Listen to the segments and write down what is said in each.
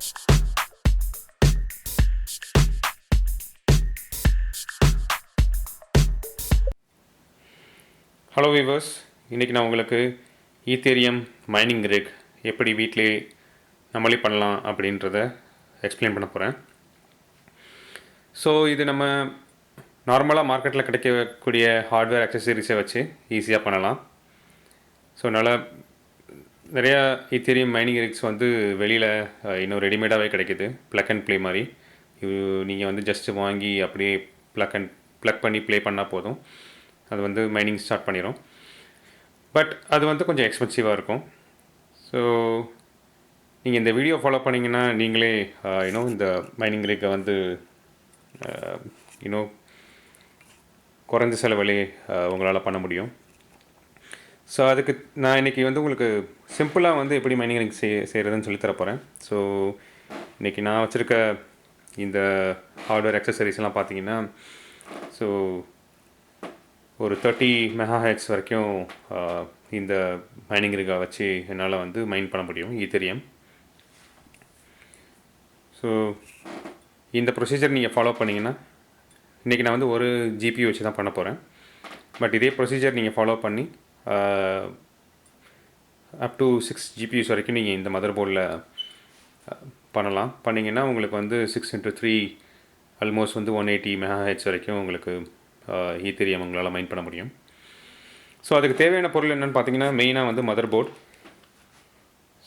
Hello viewers, இன்றைக்கி நான் உங்களுக்கு ஈத்தேரியம் மைனிங் ரிக் எப்படி வீட்டிலே நம்மளே பண்ணலாம் அப்படின்றத எக்ஸ்பிளைன் பண்ண போகிறேன். ஸோ இது நம்ம நார்மலாக மார்க்கெட்டில் கிடைக்கக்கூடிய ஹார்ட்வேர் அக்சசரிஸை வச்சு ஈஸியாக பண்ணலாம். ஸோ நிறையா ஈத்தேரியம் மைனிங் ரிக்ஸ் வந்து வெளியில் இன்னும் ரெடிமேடாகவே கிடைக்கிது, ப்ளக் அண்ட் ப்ளே மாதிரி. நீங்கள் வந்து ஜஸ்ட்டு வாங்கி அப்படியே ப்ளக் பண்ணி ப்ளே பண்ணால் போதும், அது வந்து மைனிங் ஸ்டார்ட் பண்ணிடும். பட் அது வந்து கொஞ்சம் எக்ஸ்பென்சிவாக இருக்கும். ஸோ நீங்கள் இந்த வீடியோ ஃபாலோ பண்ணிங்கன்னா நீங்களே இந்த மைனிங் ரிக்கை வந்து குறைஞ்ச செலவிலே உங்களால் பண்ண முடியும். ஸோ அதுக்கு நான் இன்றைக்கி வந்து உங்களுக்கு சிம்பிளாக வந்து எப்படி மைனிங் ரிக் செய்கிறதுன்னு சொல்லித்தர போகிறேன். ஸோ இன்றைக்கி நான் வச்சுருக்க இந்த ஹார்ட்வேர் அக்சசரிஸ்லாம் பார்த்தீங்கன்னா, ஸோ ஒரு 30 MHz வரைக்கும் இந்த மைனிங் ரிக்கை வச்சு என்னால் வந்து மைன் பண்ண முடியும் ஈத்தேரியம். ஸோ இந்த ப்ரொசீஜர் நீங்கள் ஃபாலோ பண்ணிங்கன்னா, இன்றைக்கி நான் வந்து ஒரு ஜிபியூ வச்சு தான் பண்ண போகிறேன். பட் இதே ப்ரொசீஜர் நீங்கள் ஃபாலோ பண்ணி அப் டு 6 ஜிபியூஸ் வரைக்கும் நீங்கள் இந்த மதர் போர்டில் பண்ணிங்கன்னா உங்களுக்கு வந்து 6x3 ஆல்மோஸ்ட் வந்து 180 MHz வரைக்கும் உங்களுக்கு ஈத்தேரியம் உங்களால் மைன் பண்ண முடியும். ஸோ அதுக்கு தேவையான பொருள் என்னென்னு பார்த்தீங்கன்னா, மெயினாக வந்து மதர் போர்டு.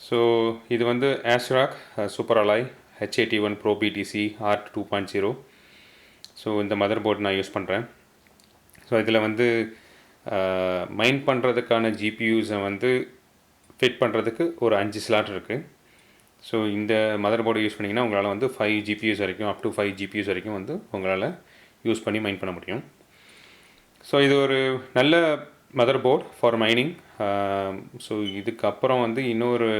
ஸோ இது வந்து ASRock super alloy H81 Pro BTC ART 2.0. So இந்த மதர் போர்டு நான் யூஸ் பண்ணுறேன். ஸோ இதில் வந்து மைன் பண்ணுறதுக்கான ஜிபியூஸை வந்து ஃபிட் பண்ணுறதுக்கு ஒரு 5 ஸ்லாட் இருக்குது. ஸோ இந்த மதர் போர்டு யூஸ் பண்ணிங்கன்னா உங்களால் வந்து 5 ஜிபியூஸ் வரைக்கும், அப் டு 5 ஜிபியூஸ் வரைக்கும் வந்து உங்களால் யூஸ் பண்ணி மைன் பண்ண முடியும். ஸோ இது ஒரு நல்ல mother board for mining. So இதுக்கப்புறம் வந்து இன்னொரு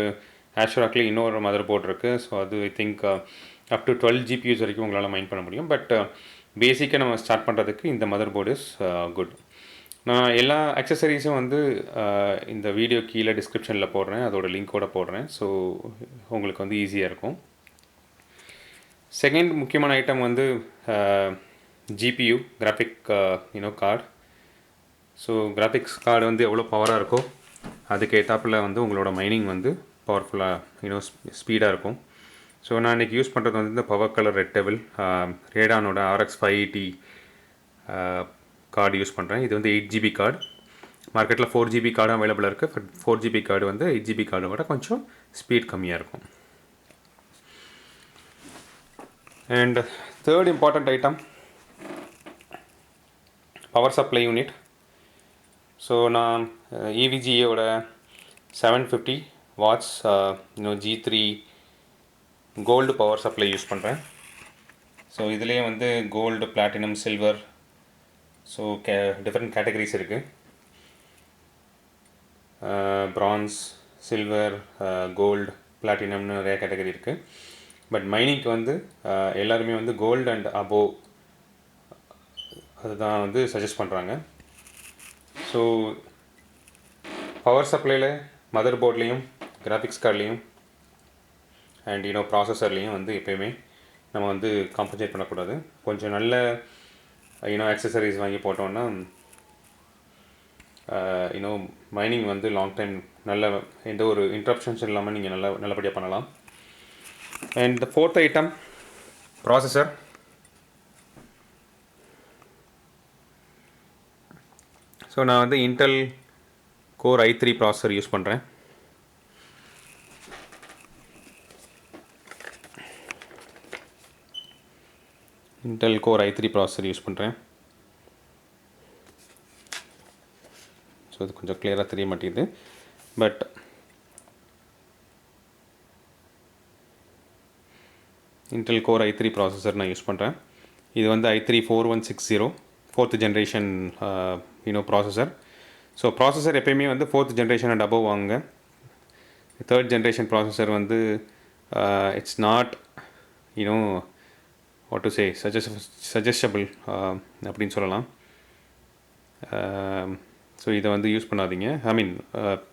ஆஷ்ராக்லேயே இன்னொரு மதர் போர்டு இருக்குது. ஸோ அது I think up to 12 GPUs வரைக்கும் உங்களால் மைன் பண்ண முடியும். பட் பேசிக்காக நம்ம ஸ்டார்ட் பண்ணுறதுக்கு இந்த மதர் போர்டு இஸ் குட். நான் எல்லா அக்சசரிஸும் வந்து இந்த வீடியோ கீழே டிஸ்கிரிப்ஷனில் போடுறேன், அதோட லிங்க்கோடு போடுறேன். ஸோ உங்களுக்கு வந்து ஈஸியாக இருக்கும். செகண்ட் முக்கியமான ஐட்டம் வந்து GPU, graphic card. So graphics card வந்து எவ்வளோ பவராக இருக்கோ அதுக்கு ஏற்றாப்பில் வந்து உங்களோட மைனிங் வந்து பவர்ஃபுல்லாக ஸ்பீடாக இருக்கும். ஸோ நான் இன்றைக்கி யூஸ் பண்ணுறது வந்து இந்த பவர் கலர் ரெட் டெவில் ரேடானோட RX 580 கார்டு யூஸ் பண்ணுறேன். இது வந்து 8GB கார்டு. மார்க்கெட்டில் 4GB கார்டும் அவைலபிளாக இருக்குது. பட் 4GB கார்டு வந்து 8GB கார்டை விட கொஞ்சம் ஸ்பீட் கம்மியாக இருக்கும். And third important item, power supply unit. So நான் EVGAவோட 750 watts G3 gold power supply use பண்ணுறேன். ஸோ இதுலேயே வந்து gold, platinum, silver, so different categories இருக்குது. பிரான்ஸ், சில்வர், கோல்டு, பிளாட்டினம்னு நிறைய கேட்டகரி இருக்குது. பட் மைனிங்க்கு வந்து எல்லாருமே வந்து கோல்டு அண்ட் அபோவ் அதுதான் வந்து சஜஸ்ட் பண்ணுறாங்க. ஸோ பவர் சப்ளையில் மதர் போர்ட்லேயும், கிராஃபிக்ஸ் கார்ட்லேயும் அண்ட் ப்ராசஸர்லேயும் வந்து எப்போயுமே நம்ம வந்து காம்பன்சேட் பண்ணக்கூடாது. கொஞ்சம் நல்ல அக்சசரிஸ் வாங்கி போட்டோன்னா மைனிங் வந்து லாங் டைம் நல்ல எந்த ஒரு இன்ட்ரப்ஷன்ஸ் இல்லாமல் நீங்கள் நல்லபடியாக பண்ணலாம். And the fourth item, processor. So நான் வந்து Intel core i3 processor use பண்ணுறேன். Intel core i3 processor use பண்ணுறேன். ஸோ அது கொஞ்சம் கிளியராக தெரிய மாட்டேங்குது. But Intel core i3 processor நான் யூஸ் பண்ணுறேன். இது வந்து i3 4160 4th generation processor. So processor எப்போயுமே வந்து 4th ஜென்ரேஷன் அண்ட் அபவ் வாங்குங்க. 3rd ஜென்ரேஷன் ப்ராசஸர் வந்து it's not what to say suggestible அப்படின்னு சொல்லலாம். ஸோ இதை வந்து யூஸ் பண்ணாதீங்க. ஐ மீன்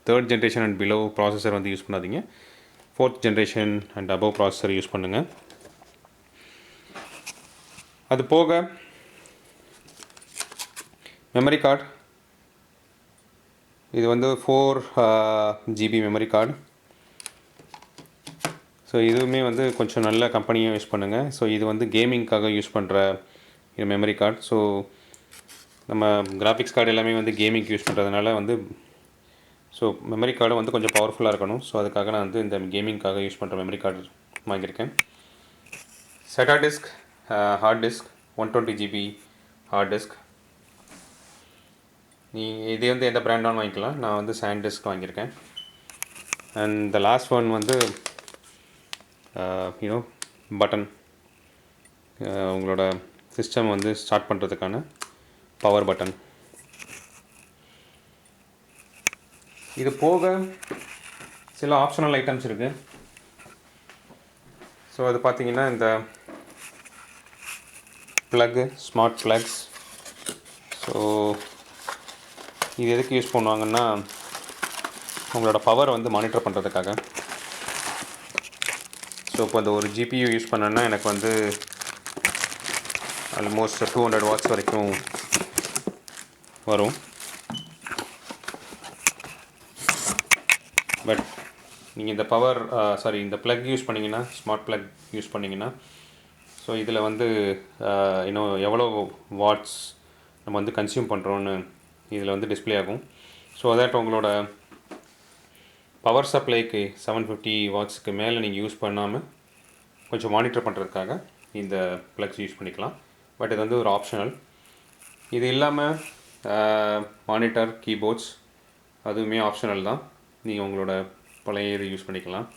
3rd generation and below processor வந்து யூஸ் பண்ணாதீங்க. 4th generation and above processor use பண்ணுங்கள். அது போக மெமரி கார்டு, இது வந்து 4 GB மெமரி கார்டு. ஸோ இதுவுமே வந்து கொஞ்சம் நல்ல கம்பெனியாக யூஸ் பண்ணுங்கள். ஸோ இது வந்து கேமிங்க்காக யூஸ் பண்ணுற மெமரி கார்டு. ஸோ நம்ம கிராஃபிக்ஸ் கார்டு எல்லாமே வந்து கேமிங்க்கு யூஸ் பண்ணுறதுனால வந்து ஸோ மெமரி கார்டு வந்து கொஞ்சம் பவர்ஃபுல்லாக இருக்கணும். ஸோ அதுக்காக நான் வந்து இந்த கேமிங்க்காக யூஸ் பண்ணுற மெமரி கார்டு வாங்கியிருக்கேன். SATA disk, hard disk 120 GB hard disk. இது வந்து எந்த பிராண்டாலும் வாங்கிக்கலாம். நான் வந்து SanDisk வாங்கியிருக்கேன். அண்ட் த லாஸ்ட் ஒன் வந்து பட்டன், உங்களோட சிஸ்டம் வந்து ஸ்டார்ட் பண்ணுறதுக்கான பவர் பட்டன். இது போக சில ஆப்ஷனல் ஐட்டம்ஸ் இருக்குது. ஸோ அது பார்த்திங்கன்னா இந்த ப்ளக்கு, ஸ்மார்ட் ப்ளக்ஸ். ஸோ இது எதுக்கு யூஸ் பண்ணுவாங்கன்னா உங்களோட பவர் வந்து மானிட்டர் பண்ணுறதுக்காக. ஸோ இப்போ அந்த ஒரு GPU யூஸ் பண்ணேன்னா எனக்கு வந்து ஆல்மோஸ்ட் 200 வாட்ஸ் வரைக்கும் வரும். பட் நீங்கள் இந்த இந்த ப்ளக் யூஸ் பண்ணிங்கன்னா, ஸ்மார்ட் ப்ளக் யூஸ் பண்ணிங்கன்னா, ஸோ இதில் வந்து இன்னும் எவ்வளோ வாட்ஸ் நம்ம வந்து கன்சியூம் பண்ணுறோன்னு இதில் வந்து டிஸ்பிளே ஆகும். ஸோ அதாட் உங்களோட பவர் சப்ளைக்கு 750 வாட்ஸ்க்கு மேலே நீங்கள் யூஸ் பண்ணாமல் கொஞ்சம் மானிட்டர் பண்ணுறதுக்காக இந்த ப்ளக்ஸ் யூஸ் பண்ணிக்கலாம். பட் இது வந்து ஒரு ஆப்ஷனல். இது இல்லாமல் மானிட்டர், கீபோர்ட்ஸ் அதுவுமே ஆப்ஷனல் தான். நீங்கள் உங்களோட பழைய இது யூஸ் பண்ணிக்கலாம்.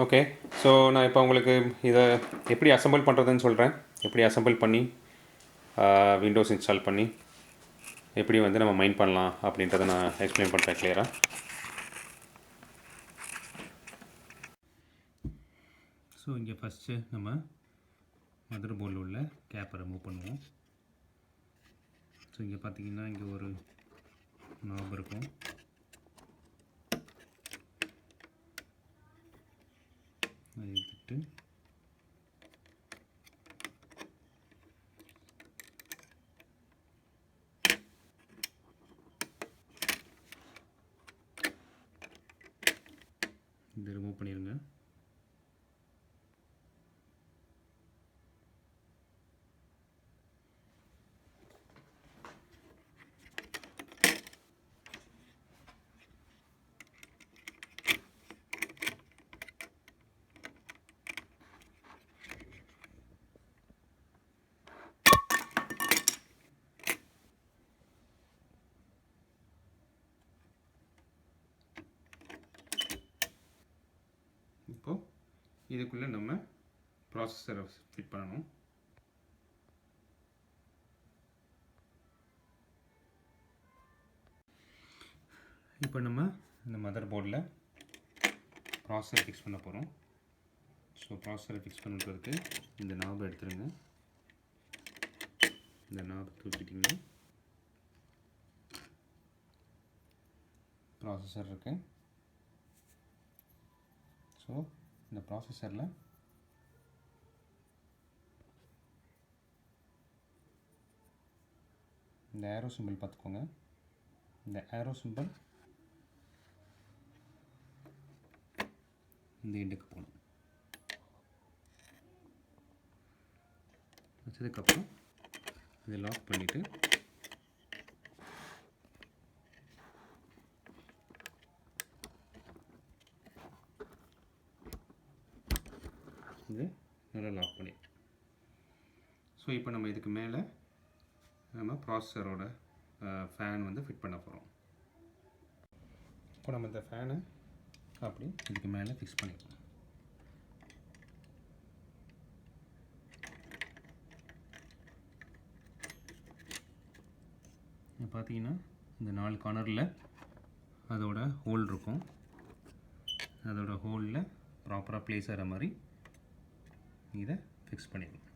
ஓகே, ஸோ நான் இப்போ உங்களுக்கு இதை எப்படி அசெம்பிள் பண்ணுறதுன்னு சொல்கிறேன். எப்படி அசெம்பிள் பண்ணி விண்டோஸ் இன்ஸ்டால் பண்ணி எப்படி வந்து நம்ம மைண்ட் பண்ணலாம் அப்படின்றத நான் எக்ஸ்பிளைன் பண்ணுறேன் கிளியராக. ஸோ இங்கே ஃபஸ்ட்டு நம்ம மதர் போர்டில் உள்ள கேப்பை ரிமூவ் பண்ணுவோம். ஸோ இங்கே பார்த்தீங்கன்னா இங்கே ஒரு நாப் இருக்கும். அதை எடுத்துட்டு இதை ரிமூவ் பண்ணிடுங்க. இப்போது இதுக்குள்ளே நம்ம ப்ராசஸரை ஃபிட் பண்ணணும். இப்போ நம்ம இந்த மதர் போர்டில் ப்ராசஸரை ஃபிக்ஸ் பண்ண போகிறோம். ஸோ ப்ராசஸரை ஃபிக்ஸ் பண்ணுறதுக்கு இந்த நாபை எடுத்துருங்க. இந்த நாபை தூக்கிட்டிங்கன்னா ப்ராசஸர் இருக்குது. ஸோ இந்த ப்ராசஸரில் இந்த ஏரோ சிம்பிள் பார்த்துக்கோங்க. இந்த ஏரோ சிம்பிள் இந்த எண்டுக்கு போகணும். வச்சதுக்கப்புறம் இதை லாக் பண்ணிவிட்டு இது நல்லா லாக் பண்ணி. ஸோ இப்போ நம்ம இதுக்கு மேலே நம்ம ப்ராசஸரோட ஃபேன் வந்து ஃபிட் பண்ண போகிறோம். இப்போ நம்ம இந்த ஃபேனை அப்படி இதுக்கு மேலே ஃபிக்ஸ் பண்ணிக்கலாம். பார்த்தீங்கன்னா இந்த 4 கார்னரில் அதோட ஹோல் இருக்கும். அதோட ஹோலில் ப்ராப்பராக ப்ளேஸ் ஆகிற மாதிரி இதை ஃபிக்ஸ் பண்ணிடலாம்.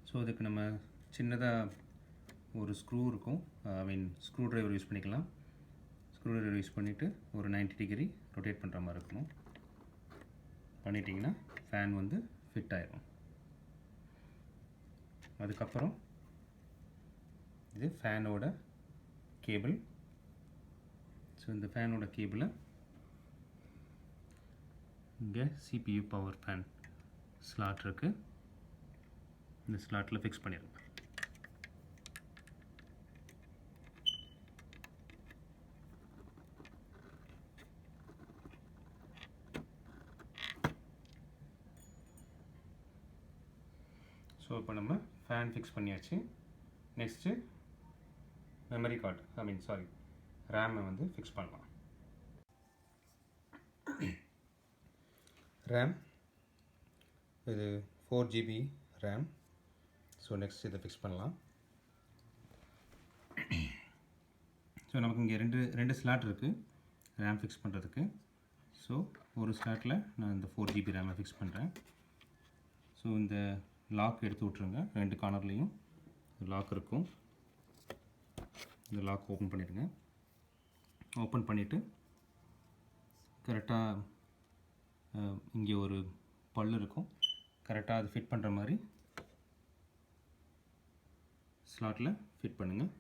ஸோ அதுக்கு நம்ம சின்னதாக ஒரு ஸ்க்ரூ இருக்கும். ஸ்க்ரூ ட்ரைவர் யூஸ் பண்ணிக்கலாம். ஸ்க்ரூ ட்ரைவர் யூஸ் பண்ணிவிட்டு ஒரு 90 டிகிரி ரொட்டேட் பண்ணுற மாதிரி இருக்கணும். பண்ணிட்டிங்கன்னா ஃபேன் வந்து ஃபிட் ஆயிடும். அதுக்கப்புறம் இது ஃபேனோட கேபிள். ஸோ இந்த ஃபேனோட கேபிளை இங்கே CPU பவர் ஃபேன் ஸ்லாட் இருக்குது, இந்த ஸ்லாட்டில் ஃபிக்ஸ் பண்ணிடுங்க. ஸோ இப்போ நம்ம ஃபேன் ஃபிக்ஸ் பண்ணியாச்சு. நெக்ஸ்ட்டு மெமரி கார்டு ரேமை வந்து ஃபிக்ஸ் பண்ணலாம். ரேம் இது 4 GB ரேம். ஸோ நெக்ஸ்ட் இதை ஃபிக்ஸ் பண்ணலாம். ஸோ நமக்கு இங்கே ரெண்டு ஸ்லாட் இருக்குது ரேம் ஃபிக்ஸ் பண்ணுறதுக்கு. ஸோ ஒரு ஸ்லாட்டில் நான் இந்த 4 GB ரேமை ஃபிக்ஸ் பண்ணுறேன். ஸோ இந்த லாக் எடுத்து விட்ருங்க, ரெண்டு கார்னர்லேயும் லாக் இருக்கும். இந்த லாக் ஓப்பன் பண்ணிடுங்க. ஓப்பன் பண்ணிவிட்டு கரெக்டாக இங்கே ஒரு பல் இருக்கும், கரெக்டாக அது ஃபிட் பண்ணுற மாதிரி ஸ்லாட்டில் ஃபிட் பண்ணுங்கள்.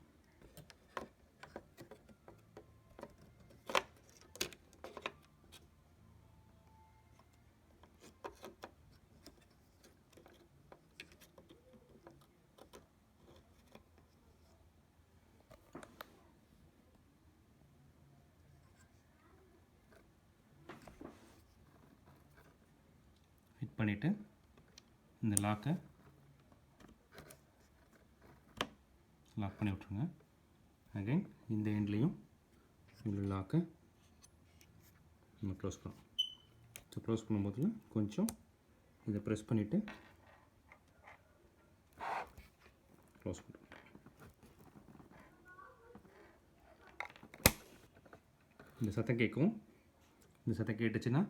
ஃபிட் பண்ணிவிட்டு இந்த லாக்கை லாக் பண்ணி விட்ருங்க. அகைன் இந்த எண்ட்லேயும் இந்த லாக்கை நம்ம க்ளோஸ் பண்ணணும். ஸோ க்ளோஸ் பண்ணும்போது கொஞ்சம் இதை ப்ரெஸ் பண்ணிவிட்டு க்ளோஸ் பண்ணுறோம். இந்த சத்தம் கேட்கும். இந்த சத்தம் கேட்டுச்சுன்னா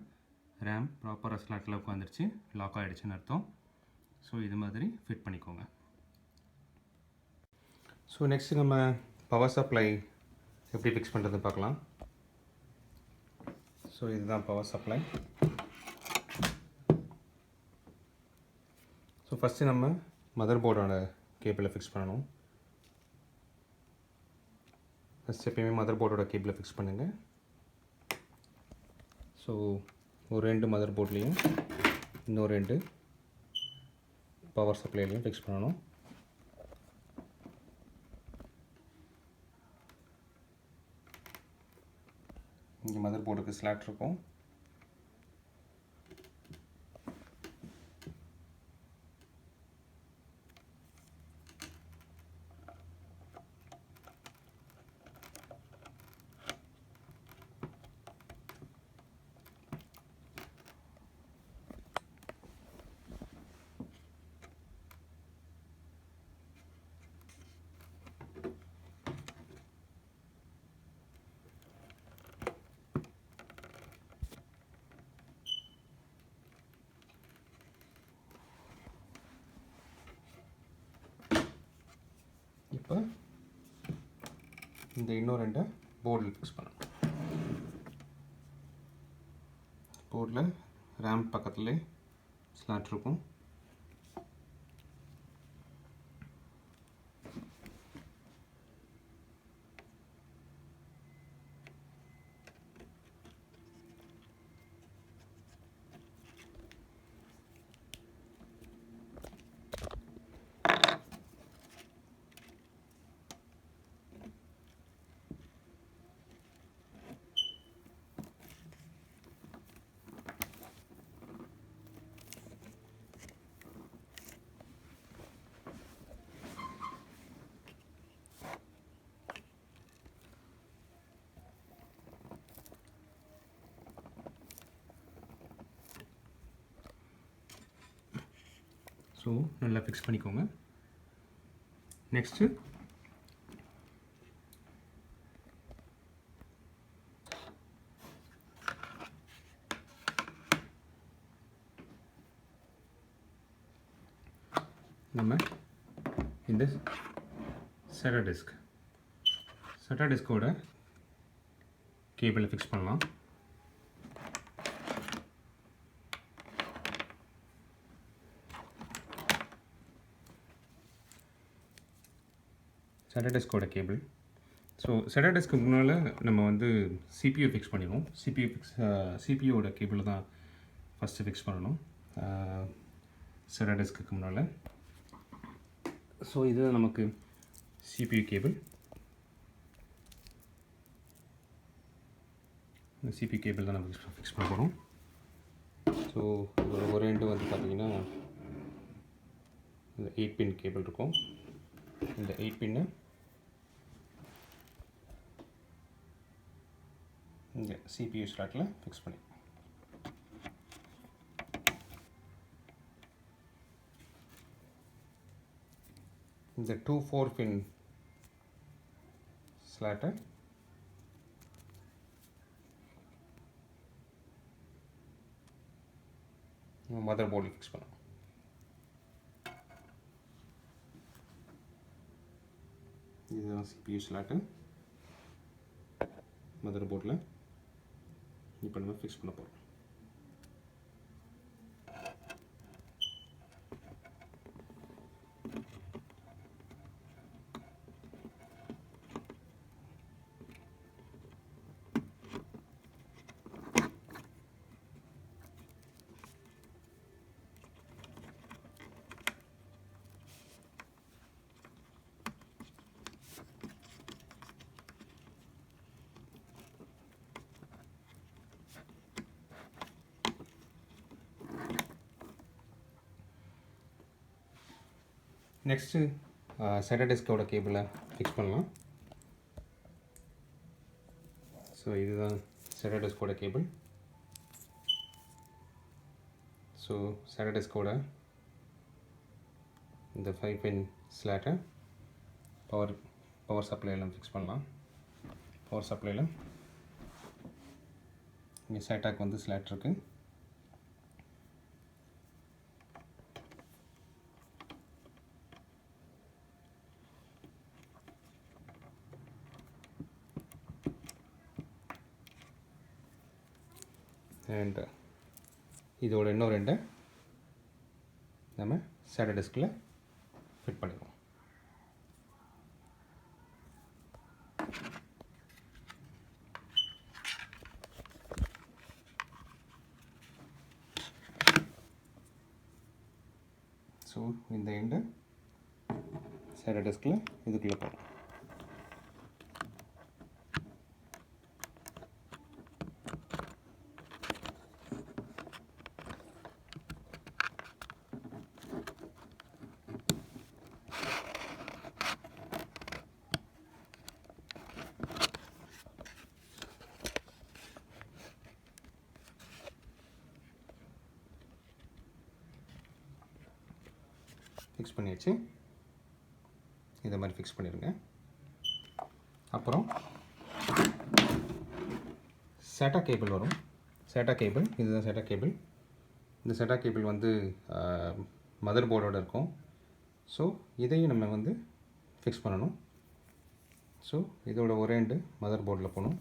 ரேம் ப்ராப்பராக ஸ்லாட்டில் உட்காந்துருச்சு, லாக் ஆகிடுச்சுன்னு அர்த்தம். ஸோ இது மாதிரி ஃபிட் பண்ணிக்கோங்க. ஸோ நெக்ஸ்ட்டு நம்ம பவர் சப்ளை எப்படி ஃபிக்ஸ் பண்ணுறது பார்க்கலாம். ஸோ இதுதான் பவர் சப்ளை. ஸோ ஃபஸ்ட்டு நம்ம மதர் போர்டோட கேபிளை ஃபிக்ஸ் பண்ணணும். ஃபஸ்ட் எப்பயுமே மதர் போர்டோட கேபிளை ஃபிக்ஸ் பண்ணுங்கள். ஸோ ஒரு 2 மதர் போர்ட்லேயும் இன்னும் 2 பவர் சப்ளைலையும் ஃபிக்ஸ் பண்ணணும். இங்கே மதர் போர்டுக்கு ஸ்லாட் இருக்கும். இப்போ இந்த இன்னும் 2 போர்டில் ஃபிக்ஸ் பண்ணணும். போர்டில் ரேம் பக்கத்துலேயே ஸ்லாட் இருக்கும். ஸோ நல்லா ஃபிக்ஸ் பண்ணிக்கோங்க. நெக்ஸ்ட்டு நம்ம இந்த SATA டிஸ்கோட கேபிளை ஃபிக்ஸ் பண்ணலாம். SATA diskோட கேபிள். ஸோ SATA diskக்கு முன்னால் நம்ம வந்து CPU ஃபிக்ஸ் பண்ணிடுவோம். CPUவோட கேபிள் தான் ஃபஸ்ட்டு ஃபிக்ஸ் பண்ணணும் SATA diskக்கு முன்னால். ஸோ இது நமக்கு CPU கேபிள். இந்த CPU கேபிள் தான் நம்ம ஃபிக்ஸ் பண்ண போகிறோம். ஸோ இதோட ஒரு எண்டு வந்து பார்த்திங்கன்னா இந்த 8 பின் கேபிள் இருக்கும். இந்த 8 பின்னை இங்கே CPU ஸ்லாட்டில் ஃபிக்ஸ் பண்ணி இந்த 2 4 பின் ஸ்லாட்டை மதர் போர்டில் ஃபிக்ஸ் பண்ணலாம். இதுதான் CPU ஸ்லாட்டு மதர் போர்டில் இப்போ நம்ம ஃபிக்ஸ் பண்ண போகிறோம். நெக்ஸ்ட்டு SATA diskோட கேபிளை ஃபிக்ஸ் பண்ணலாம். ஸோ இதுதான் SATA diskோட கேபிள். ஸோ SATA diskோட இந்த 5 பின் ஸ்லாட்டை பவர் சப்ளையில் ஃபிக்ஸ் பண்ணலாம். பவர் சப்ளையில் இங்கே SATAக்கு வந்து ஸ்லாட் இருக்குது. அண்ட் இதோட இன்னொரு ரெண்டை நம்ம SATA diskல ஃபிட் பண்ணிடுவோம். ஸோ இந்த எண்டை SATA diskல இதுக்குள்ளே போகணும். ஃபிக்ஸ் பண்ணியாச்சு. இதை மாதிரி ஃபிக்ஸ் பண்ணிடுங்க. அப்புறம் SATA கேபிள் வரும். SATA கேபிள் இதுதான் SATA கேபிள். இந்த SATA கேபிள் வந்து மதர் போர்டோடு இருக்கும். ஸோ இதையும் நம்ம வந்து ஃபிக்ஸ் பண்ணணும். ஸோ இதோட ஒரே எண்டு மதர் போர்டில் போகணும்.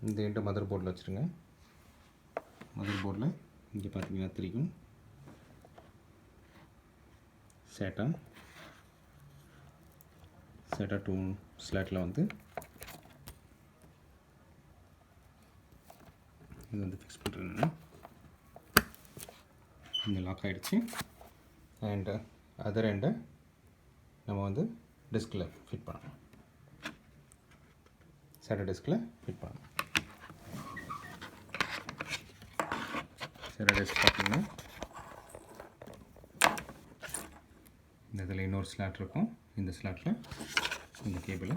இந்த எண்டு மதர் போர்டில் வச்சுருங்க. மதர் போர்டில் இங்கே பார்த்தீங்கன்னா தெரியும் SATA 2 ஸ்லாட்டில் வந்து இது வந்து ஃபிக்ஸ் பண்ணுறேன். இங்கே லாக் ஆகிடுச்சு. அண்ட் அதர் எண்டை நம்ம வந்து டிஸ்கில் ஃபிட் பண்ணணும். SATA டிஸ்கில் ஃபிட் பண்ணணும். SATA disk பார்த்தீங்கன்னா இந்த இதில் இன்னொரு ஸ்லாட் இருக்கும். இந்த ஸ்லாட்டில் இந்த கேபிளை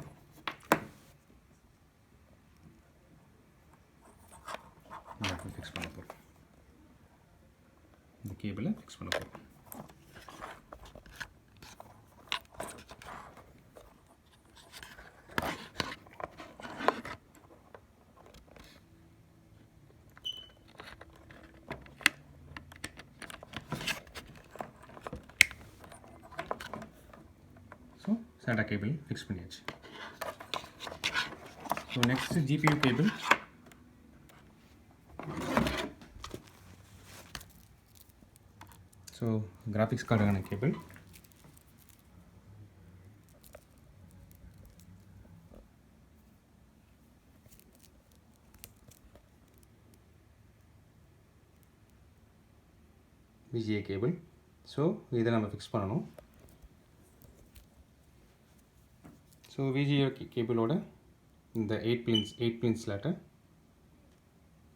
ஃபிக்ஸ் பண்ண போகிறோம். இந்த கேபிளை ஃபிக்ஸ் பண்ண போகிறோம். ஸோ SATA கேபிள் ஃபிக்ஸ் பண்ணியாச்சு. So next is GPU cable. So graphics card cable. VGA cable. So இதை நம்ம ஃபிக்ஸ் பண்ணணும். ஸோ VGA கேபிளோட இந்த 8 pin ஸ்லாட்டை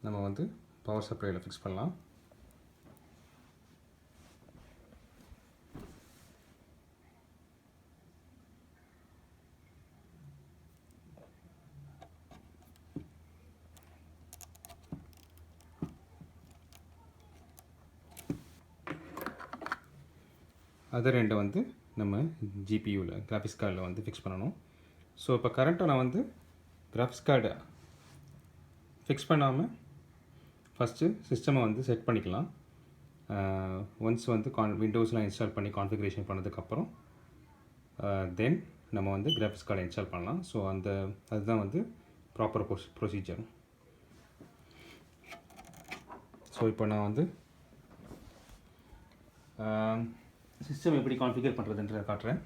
நம்ம வந்து பவர் சப்ளையில் ஃபிக்ஸ் பண்ணலாம். அதர் எண்டை வந்து நம்ம ஜிபியூவில் கிராஃபிக்ஸ் கார்டில் வந்து ஃபிக்ஸ் பண்ணணும். ஸோ இப்போ கரண்ட்டை நான் வந்து கிராஃபிக்ஸ் கார்டை ஃபிக்ஸ் பண்ணாமல் ஃபஸ்ட்டு சிஸ்டமை வந்து செட் பண்ணிக்கலாம். ஒன்ஸ் வந்து விண்டோஸ்லாம் இன்ஸ்டால் பண்ணி கான்ஃபிகரேஷன் பண்ணதுக்கப்புறம் தென் நம்ம வந்து கிராஃபிக்ஸ் கார்டை இன்ஸ்டால் பண்ணலாம். ஸோ அதுதான் வந்து ப்ராப்பர் ப்ரொசீஜர். ஸோ இப்போ நான் வந்து சிஸ்டம் எப்படி கான்ஃபிகர் பண்ணுறதுன்றதை காட்டுறேன்.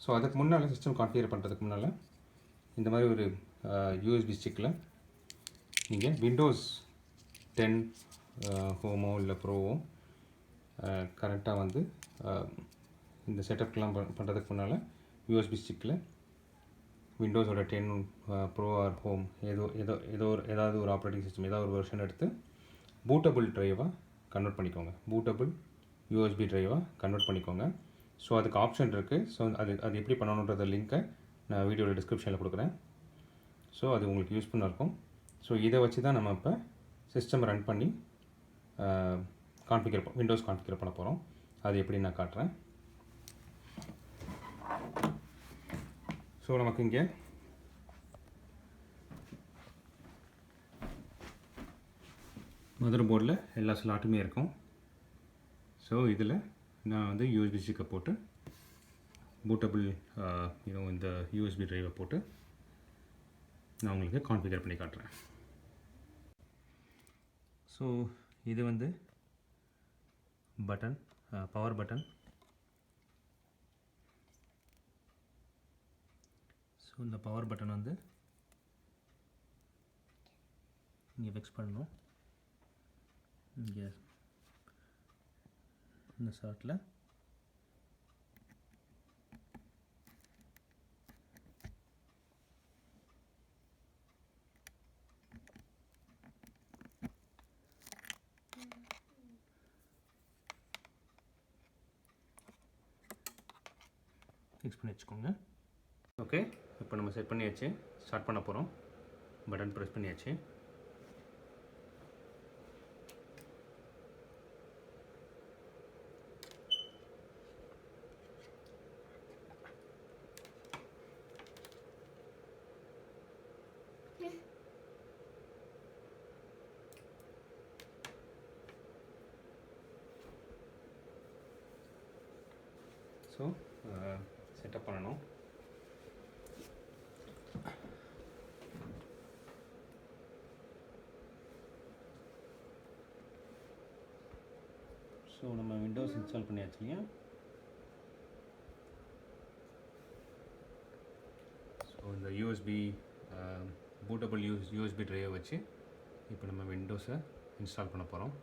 ஸோ அதுக்கு முன்னால் சிஸ்டம் கான்ஃபிகர் பண்ணுறதுக்கு முன்னால் இந்த மாதிரி ஒரு யூஎஸ்பி ஸ்டிக்கில் நீங்கள் விண்டோஸ் 10 ஹோமோ இல்லை ப்ரோவோ கரெக்டாக வந்து இந்த செட்டப்லாம் பண்ணுறதுக்கு முன்னால் யூஎஸ்பி ஸ்டிக்கில் விண்டோஸோட 10 ப்ரோ ஆர் ஹோம் ஏதாவது ஒரு ஆப்ரேட்டிங் சிஸ்டம் ஏதாவது ஒரு வெர்ஷன் எடுத்து பூட்டபிள் ட்ரைவாக கன்வெர்ட் பண்ணிக்கோங்க. பூட்டபிள் யூஎஸ்பி ட்ரைவாக கன்வெர்ட் பண்ணிக்கோங்க. ஸோ அதுக்கு ஆப்ஷன் இருக்குது. ஸோ அது எப்படி பண்ணணுன்றத லிங்க்கை நான் வீடியோவில் டிஸ்கிரிப்ஷனில் கொடுக்குறேன். ஸோ அது உங்களுக்கு யூஸ்ஃபுல்லாக இருக்கும். ஸோ இதை வச்சு தான் நம்ம இப்போ சிஸ்டம் ரன் பண்ணி விண்டோஸ் கான்ஃபிகர் பண்ண போகிறோம். அது எப்படி நான் காட்டுறேன். ஸோ நமக்கு இங்கே மதர் போர்டில் எல்லா ஸ்லாட்டுமே இருக்கும். ஸோ இதில் நான் வந்து யூஎஸ்பி ஸ்டிக்கை போட்டு பூட்டபிள் இந்த யூஎஸ்பி ட்ரைவை போட்டு நான் உங்களுக்கு கான்ஃபிகர் பண்ணி காட்டுறேன். ஸோ இது வந்து பட்டன், பவர் பட்டன். ஸோ இந்த பவர் பட்டன் வந்து இங்கே ஃபிக்ஸ் பண்ணணும். இங்கே இந்த ஷார்ட்டில் ஃபிக்ஸ் பண்ணி வச்சுக்கோங்க. ஓகே, இப்போ நம்ம செட் பண்ணியாச்சு. ஸ்டார்ட் பண்ண போகிறோம். பட்டன் ப்ரெஸ் பண்ணியாச்சு. ஸோ செட்டப் பண்ணணும். ஸோ நம்ம விண்டோஸ் இன்ஸ்டால் பண்ணியாச்சு இல்லையா. ஸோ இந்த யூஎஸ்பி பூட்டபிள் யூஎஸ்பி ட்ரைவை வச்சு இப்போ நம்ம விண்டோஸை இன்ஸ்டால் பண்ண போகிறோம்.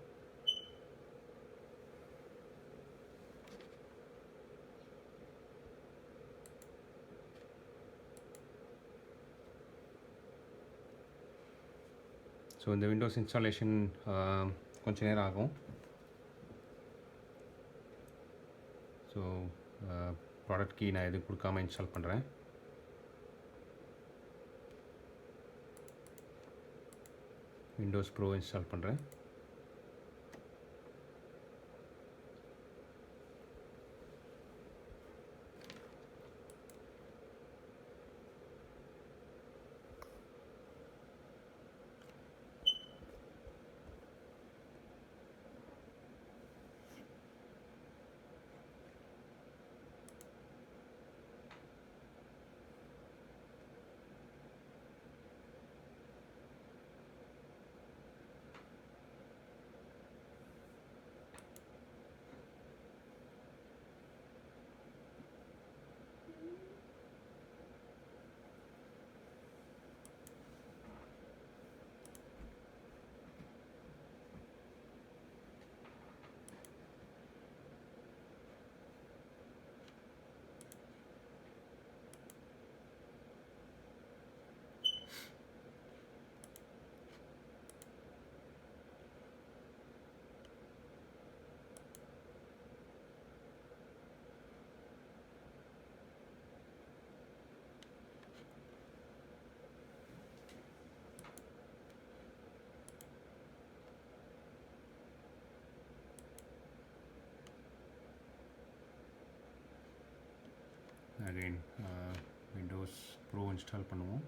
ஸோ இந்த விண்டோஸ் இன்ஸ்டாலேஷன் கொஞ்சம் நேரம் ஆகும். ஸோ ப்ராடக்ட் கீ நான் எதுவும் கொடுக்காமல் இன்ஸ்டால் பண்ணுறேன். விண்டோஸ் ப்ரோ இன்ஸ்டால் பண்ணுறேன். அகைன் விண்டோஸ் ப்ரோ இன்ஸ்டால் பண்ணுவோம்.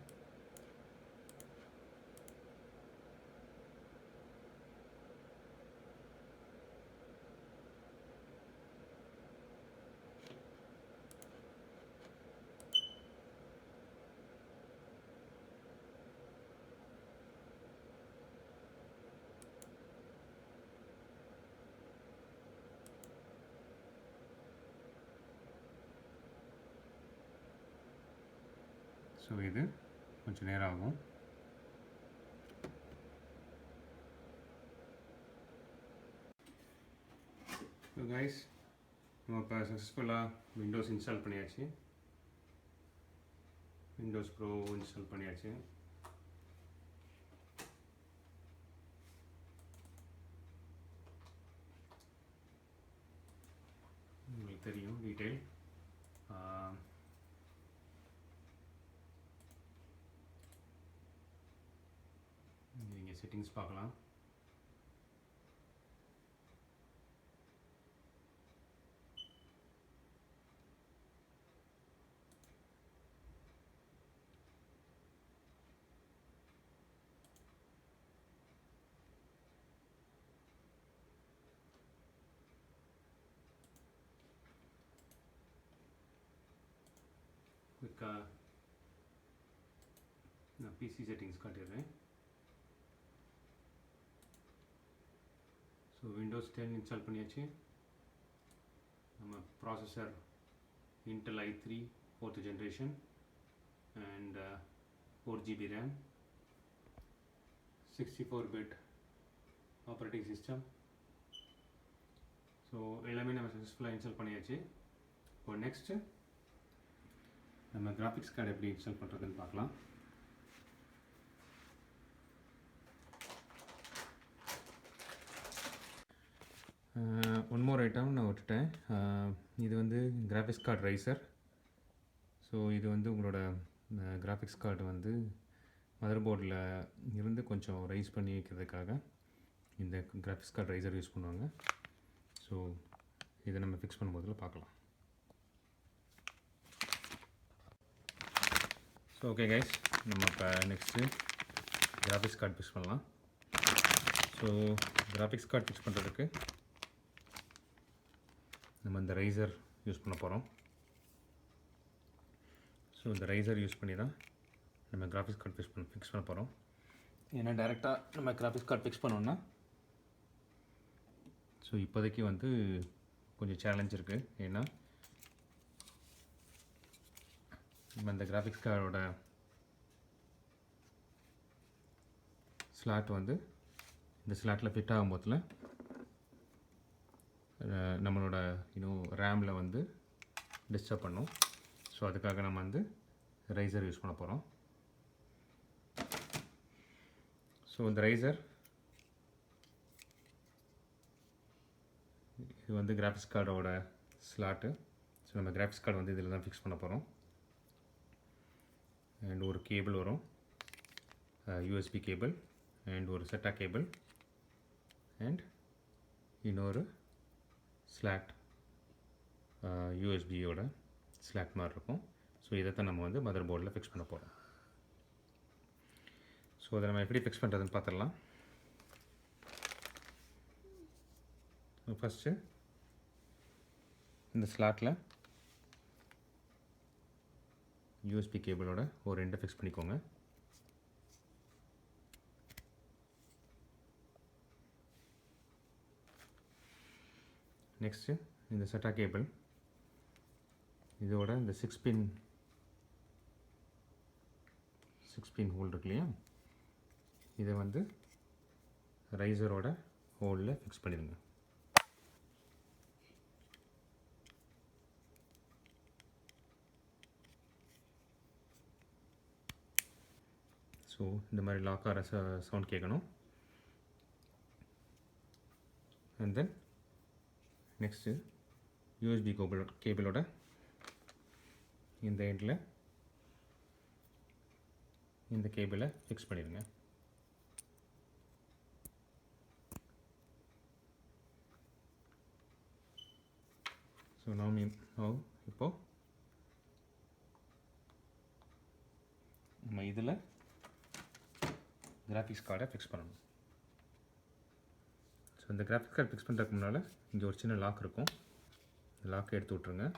ஸோ இது கொஞ்சம் நேரம் ஆகும். ஸோ கைஸ், நம்ம இப்போ சக்ஸஸ்ஃபுல்லாக விண்டோஸ் இன்ஸ்டால் பண்ணியாச்சு. விண்டோஸ் ப்ரோ இன்ஸ்டால் பண்ணியாச்சு. உங்களுக்கு தெரியும் டீட்டெயில். நீங்கள் செட்டிங்ஸ் பார்க்கலாம். குயிக்காக நான் பிசி செட்டிங்ஸ் காட்டிடுறேன். ஸோ விண்டோஸ் 10 இன்ஸ்டால் பண்ணியாச்சு. நம்ம processor Intel i3 4th generation and 4GB RAM, 64-bit operating system. So எல்லாமே நம்ம சக்ஸஸ்ஃபுல்லாக இன்ஸ்டால் பண்ணியாச்சு. இப்போ நெக்ஸ்ட்டு நம்ம கிராஃபிக்ஸ் கார்டு எப்படி இன்ஸ்டால் பண்ணுறதுன்னு பார்க்கலாம். ஒன் மோர் ஐட்டம் நான் விட்டுட்டேன். இது வந்து கிராஃபிக்ஸ் கார்டு ரைசர். ஸோ இது வந்து உங்களோட கிராஃபிக்ஸ் கார்டு வந்து மதர் போர்டில் இருந்து கொஞ்சம் ரைஸ் பண்ணி வைக்கிறதுக்காக இந்த கிராஃபிக்ஸ் கார்டு ரைசர் யூஸ் பண்ணுவாங்க. ஸோ இதை நம்ம ஃபிக்ஸ் பண்ணும்போதில் பார்க்கலாம். ஸோ ஓகே கைஸ், நம்ம இப்போ நெக்ஸ்ட்டு கிராஃபிக்ஸ் கார்டு ஃபிக்ஸ் பண்ணலாம். ஸோ கிராஃபிக்ஸ் கார்டு ஃபிக்ஸ் பண்ணுறதுக்கு நம்ம இந்த ரைசர் யூஸ் பண்ண போகிறோம். ஸோ இந்த ரைசர் யூஸ் பண்ணி தான் நம்ம கிராஃபிக்ஸ் கார்டு ஃபிக்ஸ் பண்ண போகிறோம். ஏன்னா டைரெக்டாக நம்ம கிராஃபிக்ஸ் கார்டு ஃபிக்ஸ் பண்ணோன்னா ஸோ இப்போதைக்கு வந்து கொஞ்சம் சேலஞ்ச் இருக்குது. ஏன்னா நம்ம இந்த கிராஃபிக்ஸ் கார்டோட ஸ்லாட் வந்து இந்த ஸ்லாட்டில் ஃபிட் ஆகும்போதில் நம்மளோட ரேமில் வந்து டிஸ்டர்ப் பண்ணும். ஸோ அதுக்காக நம்ம வந்து ரைசர் யூஸ் பண்ண போகிறோம். ஸோ இந்த ரைசர் இது வந்து கிராஃபிக்ஸ் கார்டோட ஸ்லாட்டு. ஸோ நம்ம கிராஃபிக்ஸ் கார்டு வந்து இதில் தான் ஃபிக்ஸ் பண்ண போகிறோம். அண்ட் ஒரு கேபிள் வரும், யூஎஸ்பி கேபிள் அண்ட் ஒரு செட்டா கேபிள் அண்ட் இன்னொரு ஸ்லாட், யூஎஸ்பியோட ஸ்லாட் மாதிரி இருக்கும். ஸோ இதைத்தான் நம்ம வந்து மதர் போர்டில் ஃபிக்ஸ் பண்ண போகிறோம். ஸோ அதை நம்ம எப்படி ஃபிக்ஸ் பண்ணுறதுன்னு பார்த்துடலாம். ஃபஸ்ட்டு இந்த ஸ்லாட்டில் யூஎஸ்பி கேபிளோட ஒரு ரெண்டை ஃபிக்ஸ் பண்ணிக்கோங்க. நெக்ஸ்ட்டு இந்த செட்டா கேபிள் இதோட இந்த 6 பின் ஹோல் இருக்கு இல்லையா, இதை வந்து ரைசரோட ஹோலில் ஃபிக்ஸ் பண்ணிடுங்க. ஸோ இந்த மாதிரி லாக் ஆகிற சவுண்ட் கேட்கணும். அண்ட் தென் நெக்ஸ்ட்டு யூஎஸ்பி கேபிளோட இந்த எண்டில் இந்த கேபிளை ஃபிக்ஸ் பண்ணிடுங்க. ஸோ இப்போது நம்ம இதில் கிராஃபிக்ஸ் கார்டை ஃபிக்ஸ் பண்ணணும். ஸோ இந்த கிராஃபிக்ஸ் கார்டு ஃபிக்ஸ் பண்ணுறதுக்கு முன்னால் இங்கே ஒரு சின்ன லாக் இருக்கும். இந்த லாக்கை எடுத்து விட்ருங்க.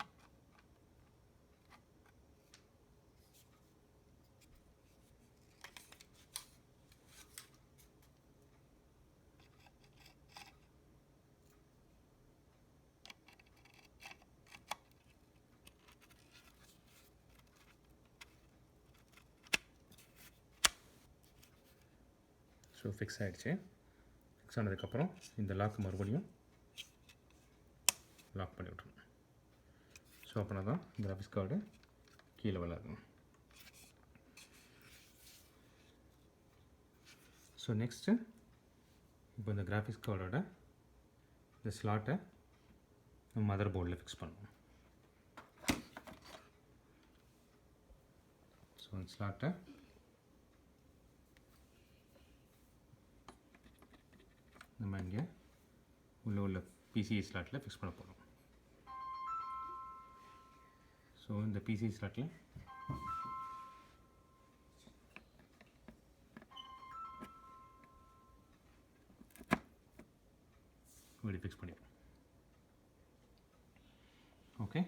ஸோ ஃபிக்ஸ் ஆகிடுச்சு. ஃபிக்ஸ் ஆனதுக்கப்புறம் இந்த லாக் மறுபடியும் லாக் பண்ணி விட்ருணும். ஸோ அப்படின்னா தான் கிராஃபிக்ஸ் கார்டு கீழே விழாது. ஸோ நெக்ஸ்ட்டு இப்போ இந்த கிராஃபிக்ஸ் கார்டோட இந்த ஸ்லாட்டை நம்ம மதர் போர்டில் ஃபிக்ஸ் பண்ணணும். ஸோ இந்த ஸ்லாட்டை நம்ம இங்கே உள்ள பிசிஐ ஸ்லாட்டில் ஃபிக்ஸ் பண்ண போகிறோம். ஸோ இந்த பிசிஐ ஸ்லாட்டில் இப்படி ஃபிக்ஸ் பண்ணிடுவோம். ஓகே,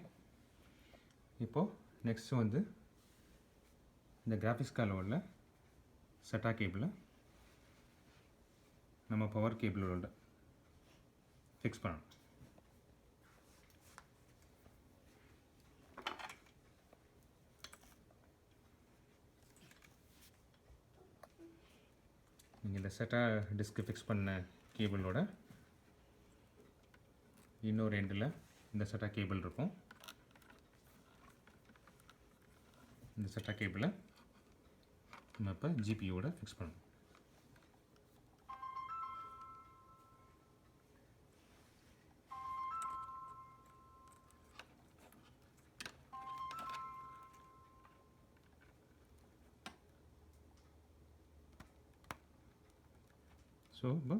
இப்போது நெக்ஸ்ட்டு வந்து இந்த கிராஃபிக்ஸ் கார்டில் உள்ள செட்டா கேபிளை நம்ம பவர் கேபிளோட ஃபிக்ஸ் பண்ணணும். நீங்கள் இந்த செட்டா டிஸ்க்கு ஃபிக்ஸ் பண்ண கேபிளோட இன்னொரு எண்டில் இந்த செட்டா கேபிள் இருக்கும். இந்த செட்டா கேபிளை நம்ம இப்போ ஜிபியோட ஃபிக்ஸ் பண்ணணும். ஸோ இப்போ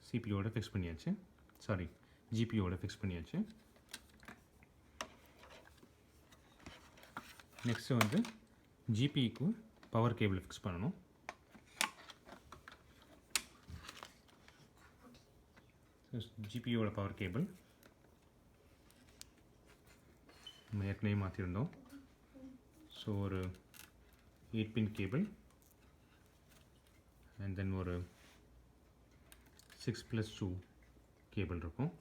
சிபியோட ஃபிக்ஸ் பண்ணியாச்சு, ஜிபியோட ஃபிக்ஸ் பண்ணியாச்சு. நெக்ஸ்ட்டு வந்து ஜிபிக்கு பவர் கேபிள் ஃபிக்ஸ் பண்ணணும். ஜிபியோட பவர் கேபிள் நம்ம ஏற்கனவே மாற்றிருந்தோம். ஸோ ஒரு 8 பின் கேபிள் அண்ட் தென் ஒரு 6+2 கேபிள் இருக்கும்.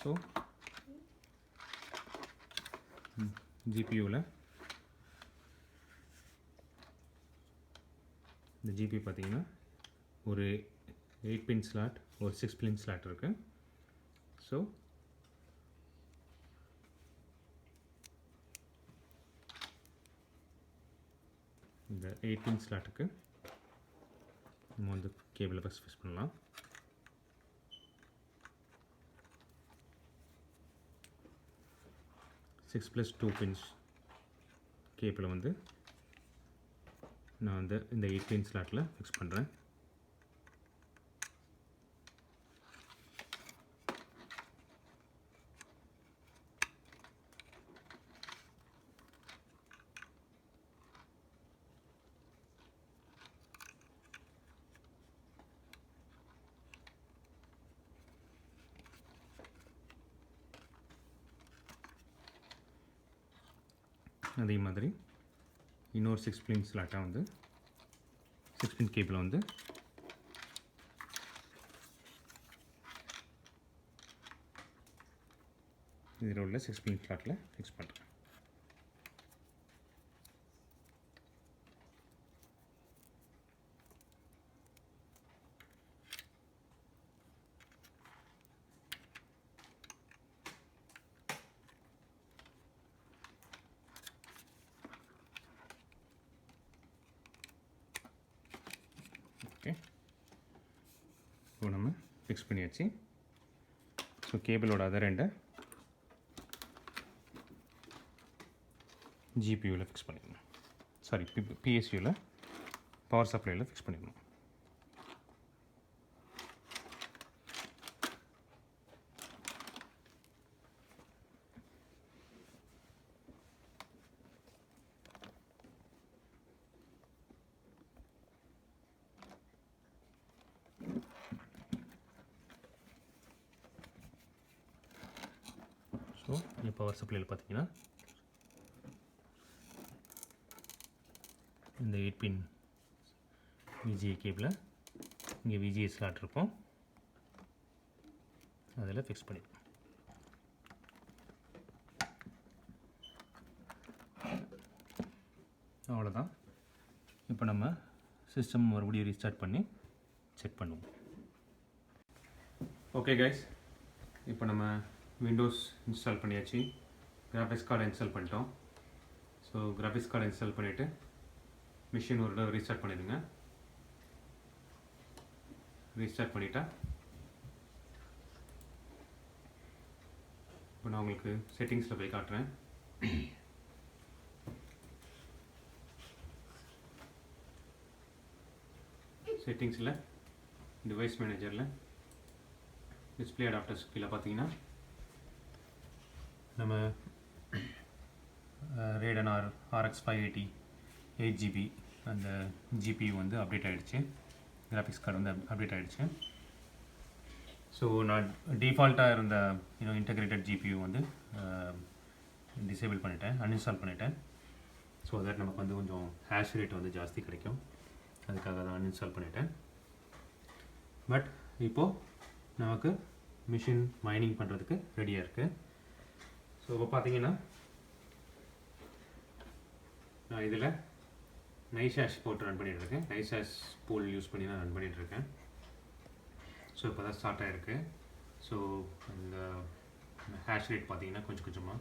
ஸோ ஜிபியூவில் இந்த ஜிபி பார்த்தீங்கன்னா ஒரு 8 பின் ஸ்லாட், ஒரு 6 பின் ஸ்லாட் இருக்குது. ஸோ இந்த 8 பின் ஸ்லாட்டுக்கு நம்ம வந்து கேபிளை ஃபஸ்ட் ஃபிக்ஸ் பண்ணலாம். சிக்ஸ் ப்ளஸ் 2 பின்ஸ் கேபிளை வந்து நான் வந்து இந்த 8 பின் ஸ்லாட்டில் ஃபிக்ஸ் பண்ணுறேன். அதே மாதிரி இன்னொரு 6 பின் ஸ்லாட்டாக வந்து 6 பின் கேபிளை வந்து இதில் உள்ள 6 பின் ஸ்லாட்டில் ஃபிக்ஸ் பண்ணுறேன். ஓகே, இப்போ நம்ம ஃபிக்ஸ் பண்ணியாச்சு. ஸோ கேபிளோட அதர் எண்டை ஜிபியூவில் ஃபிக்ஸ் பண்ணிடணும். பிஎஸ்யூவில் பவர் சப்ளையில் ஃபிக்ஸ் பண்ணிடணும். ஸோ இந்த பவர் சப்ளையில் பார்த்தீங்கன்னா இந்த 8 பின் VGA கேபிளை இங்கே VGA ஸ்லாட் இருக்கும், அதில் ஃபிக்ஸ் பண்ணிடுவோம். அவ்வளோதான். இப்போ நம்ம சிஸ்டம் மறுபடியும் ரீஸ்டார்ட் பண்ணி செக் பண்ணுவோம். ஓகே கைஸ், இப்போ நம்ம விண்டோஸ் இன்ஸ்டால் பண்ணியாச்சு, கிராஃபிக்ஸ் கார்டை இன்ஸ்டால் பண்ணிட்டோம். ஸோ கிராஃபிக்ஸ் கார்டை இன்ஸ்டால் பண்ணிவிட்டு மிஷின் ஒரு தடவை ரீஸ்டார்ட் பண்ணிடுங்க. ரீஸ்டார்ட் பண்ணிட்டா இப்போ நான் உங்களுக்கு செட்டிங்ஸில் போய் காட்டுறேன். செட்டிங்ஸில் டிவைஸ் மேனேஜரில் டிஸ்பிளே அடாப்டர்ஸ் கீழே பார்த்தீங்கன்னா நம்ம ரேடன் RX 580 8GB அந்த GPU வந்து அப்டேட் ஆகிடுச்சு, கிராஃபிக்ஸ் கார்டு வந்து அப்டேட் ஆகிடுச்சு. ஸோ நான் டிஃபால்ட்டாக இருந்த இன்டகிரேட்டட் GPU வந்து டிசேபிள் பண்ணிட்டேன், அன்இன்ஸ்டால் பண்ணிட்டேன். ஸோ தட் நமக்கு வந்து கொஞ்சம் ஹேஷ் ரேட் வந்து ஜாஸ்தி கிடைக்கும், அதுக்காக தான் அன்இன்ஸ்டால் பண்ணிட்டேன். பட் இப்போது நமக்கு மிஷின் மைனிங் பண்ணுறதுக்கு ரெடியாக இருக்குது. ஸோ இப்போ பார்த்தீங்கன்னா நான் இதில் நைசாஷ் போட்டு ரன் பண்ணிகிட்ருக்கேன், நைசாஷ் பூல் யூஸ் பண்ணி தான் ரன் பண்ணிகிட்ருக்கேன். ஸோ இப்போ தான் ஸ்டார்ட் ஆகிருக்கு. ஸோ அந்த ஹேஷ் ரேட் பார்த்தீங்கன்னா கொஞ்சம் கொஞ்சமாக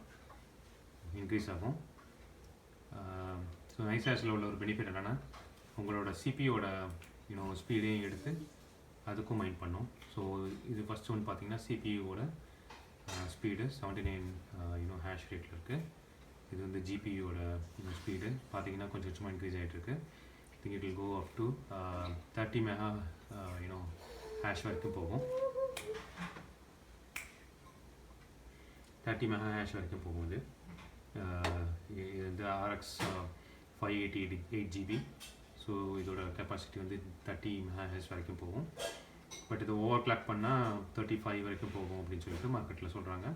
இன்க்ரீஸ் ஆகும். ஸோ நைசாஷில் உள்ள ஒரு பெனிஃபிட் என்னென்னா உங்களோட சிபியோட ஸ்பீடையும் எடுத்து அதுக்கும் மைண்ட் பண்ணும். ஸோ இது ஃபஸ்ட் ஒன்று பார்த்தீங்கன்னா சிபியூவோட ஸ்பீடு 79 ஹேஷ் ரேட்டில் இருக்குது. இது வந்து ஜிபியூவோட ஸ்பீடு பார்த்தீங்கன்னா கொஞ்சம் கொஞ்சமாக இன்க்ரீஸ் ஆகிட்டுருக்கு. Think it will go up to 30 mega hash வரைக்கும் போகும். 30 மெகா ஹேஷ் வரைக்கும் போகும். இது வந்து RX 580 8GB. ஸோ இதோட கெப்பாசிட்டி வந்து 30 மெகா ஹேஷ் வரைக்கும் போகும். பட் இது ஓவர் கிளாக் பண்ணால் 35 வரைக்கும் போகும் அப்படின்னு சொல்லிட்டு மார்க்கெட்டில் சொல்கிறாங்க.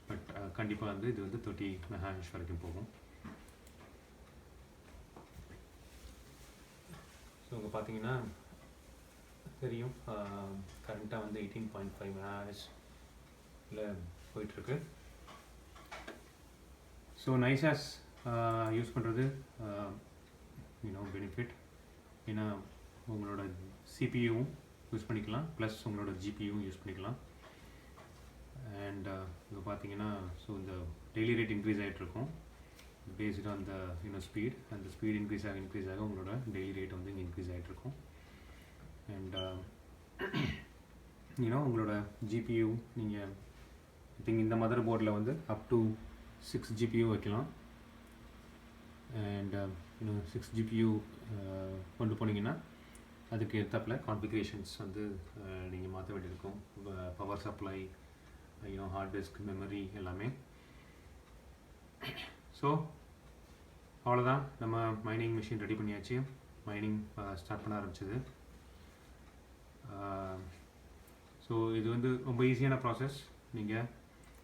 பட் கண்டிப்பாக வந்து இது வந்து 30 மெகா ஹேஷ் வரைக்கும் போகும். ஸோ இங்கே பார்த்தீங்கன்னா தெரியும், கரண்ட்டாக வந்து 18.5 மெகா ஹேஷில் போயிட்டுருக்கு. ஸோ நைசாஷ் யூஸ் பண்ணுறது பெனிஃபிட். ஏன்னா உங்களோட சிபியூவும் யூஸ் பண்ணிக்கலாம், ப்ளஸ் உங்களோட ஜிபியூவும் யூஸ் பண்ணிக்கலாம். அண்ட் இப்போ பார்த்தீங்கன்னா ஸோ இந்த டெய்லி ரேட் இன்க்ரீஸ் ஆகிட்ருக்கும் பேஸ்டு ஆன் த ஸ்பீட். அந்த ஸ்பீட் இன்க்ரீஸ் ஆக உங்களோட டெய்லி ரேட் வந்து இங்கே இன்க்ரீஸ் ஆகிட்ருக்கும். அண்ட் உங்களோட ஜிபியூ நீங்கள் ஐ திங்க் இந்த மதர் போர்டில் வந்து அப் டு 6 GPU வைக்கலாம். அண்ட் 6 GPU கொண்டு போனீங்கன்னா அதுக்கு ஏற்றாப்புல கான்ஃபிகரேஷன்ஸ் வந்து நீங்கள் மாற்ற வேண்டியிருக்கும். Power supply, hard disk, memory எல்லாமே. ஸோ அவ்வளோதான், நம்ம மைனிங் மிஷின் ரெடி பண்ணியாச்சு. மைனிங் ஸ்டார்ட் பண்ண ஆரம்பிச்சது. ஸோ இது வந்து ரொம்ப ஈஸியான ப்ராசஸ். நீங்கள்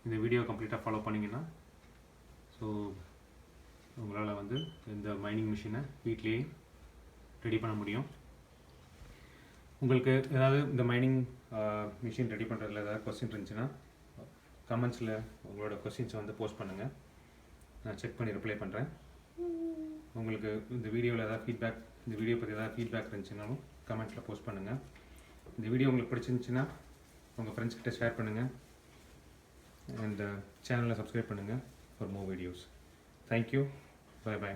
இந்த வீடியோ கம்ப்ளீட்டாக ஃபாலோ பண்ணிங்கன்னா ஸோ உங்களால் வந்து இந்த மைனிங் மிஷினை வீட்லேயே ரெடி பண்ண முடியும். உங்களுக்கு ஏதாவது இந்த மைனிங் மிஷின் ரெடி பண்ணுறதுல ஏதாவது கொஸ்டின் இருந்துச்சுன்னா கமெண்ட்ஸில் உங்களோட கொஸ்டின்ஸை வந்து போஸ்ட் பண்ணுங்கள், நான் செக் பண்ணி ரிப்ளை பண்ணுறேன். உங்களுக்கு இந்த வீடியோவில் ஏதாவது ஃபீட்பேக், இந்த வீடியோ பற்றி ஏதாவது ஃபீட்பேக் இருந்துச்சுனாலும் கமெண்ட்டில் போஸ்ட் பண்ணுங்கள். இந்த வீடியோ உங்களுக்கு பிடிச்சிருந்துச்சுன்னா உங்கள் ஃப்ரெண்ட்ஸ்கிட்ட ஷேர் பண்ணுங்கள். அண்ட் சேனலை சப்ஸ்கிரைப் பண்ணுங்கள் for more videos. Thank you. Bye bye.